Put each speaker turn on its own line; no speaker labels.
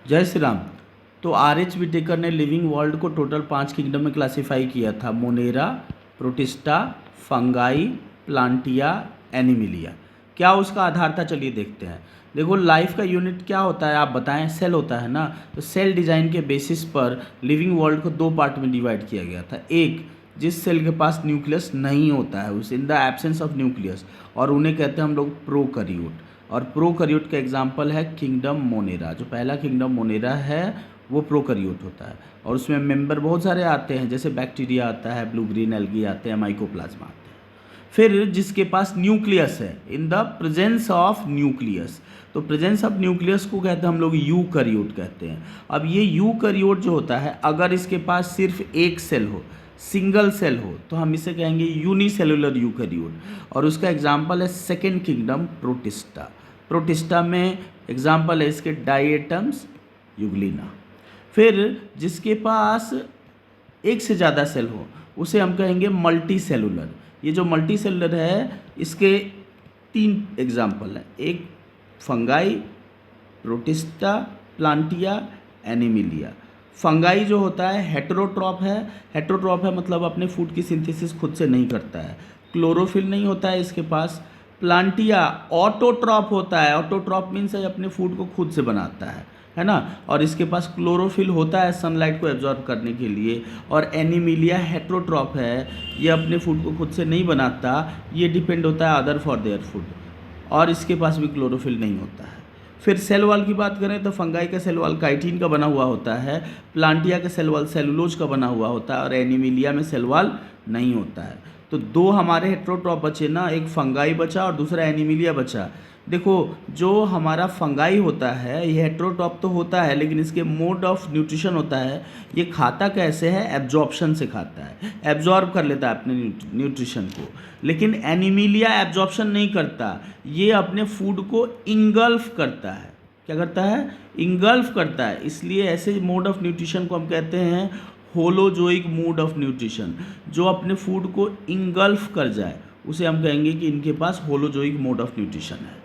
जय श्री राम। तो R H Whittaker ने लिविंग वर्ल्ड को टोटल 5 किंगडम में क्लासिफाई किया था। Monera, Protista, fungi, Plantae, Animalia. क्या उसका आधार था, चलिए देखते हैं। देखो, लाइफ का यूनिट क्या होता है आप बताएं। सेल होता है ना। तो सेल डिज़ाइन के बेसिस पर लिविंग वर्ल्ड को 2 पार्ट में डिवाइड किया गया था। एक, जिस सेल के पास न्यूक्लियस नहीं होता है, उस in the absence of nucleus, और उन्हें कहते हैं हम लोग प्रोकैरियोट। और प्रोकैरियोट का एग्जाम्पल है किंगडम मोनेरा। जो पहला किंगडम मोनेरा है वो प्रोकैरियोट होता है, और उसमें मेंबर बहुत सारे आते हैं, जैसे बैक्टीरिया आता है, ब्लू ग्रीन एल्गी आते हैं, माइकोप्लाज्मा आते हैं। फिर जिसके पास न्यूक्लियस है, in the presence of nucleus, तो प्रेजेंस ऑफ न्यूक्लियस को कहते हैं हम लोग यूकैरियोट कहते हैं। अब ये यूकैरियोट जो होता है, अगर इसके पास सिर्फ एक सेल हो, सिंगल सेल हो, तो हम इसे कहेंगे यूनिसेलुलर यूकैरियोट। और उसका एग्जाम्पल है सेकेंड किंगडम प्रोटिस्टा। प्रोटिस्टा में एग्जाम्पल है इसके डायटम्स यूग्लिना। फिर जिसके पास एक से ज़्यादा सेल हो, उसे हम कहेंगे मल्टी सेलुलर। ये जो मल्टी सेलुलर है, इसके 3 एग्जाम्पल हैं। एक फंगाई, प्रोटिस्टा, प्लांटिया, एनिमिलिया। फंगाई जो होता है हेटेरोट्रॉप है। हेटेरोट्रॉप है मतलब अपने फूड की सिंथेसिस खुद से नहीं करता है, क्लोरोफिल नहीं होता है इसके पास। प्लांटिया ऑटोट्रॉप होता है। ऑटोट्रॉप मीन्स है अपने फूड को खुद से बनाता है ना। और इसके पास क्लोरोफिल होता है सनलाइट को एब्जॉर्ब करने के लिए। और एनिमिलिया हेटेरोट्रॉप है, ये अपने फूड को खुद से नहीं बनाता, ये डिपेंड होता है अदर फॉर देयर फूड, और इसके पास भी क्लोरोफिल नहीं होता है। फिर सेल वॉल की बात करें तो फंगाई का सेल वॉल काइटिन का बना हुआ होता है, प्लांटिया का सेल वॉल सेलुलोज का बना हुआ होता है, और एनिमिलिया में सेल वॉल नहीं होता है। तो 2 हमारे हेटेरोट्रॉप बचे ना, एक फंगाई बचा और दूसरा एनिमिलिया बचा। देखो, जो हमारा फंगाई होता है ये हेटेरोट्रॉप तो होता है, लेकिन इसके मोड ऑफ न्यूट्रिशन होता है, ये खाता कैसे है, एब्जॉर्प्शन से खाता है, एब्जॉर्ब कर लेता है अपने न्यूट्रिशन को। लेकिन एनिमिलिया एब्जॉर्प्शन नहीं करता, ये अपने फूड को इंगल्फ करता है। क्या करता है, इंगल्फ करता है। इसलिए ऐसे मोड ऑफ न्यूट्रिशन को हम कहते हैं होलोजोइक मोड ऑफ न्यूट्रिशन। जो अपने फूड को इंगल्फ कर जाए उसे हम कहेंगे कि इनके पास होलोजोइक मोड ऑफ न्यूट्रिशन है।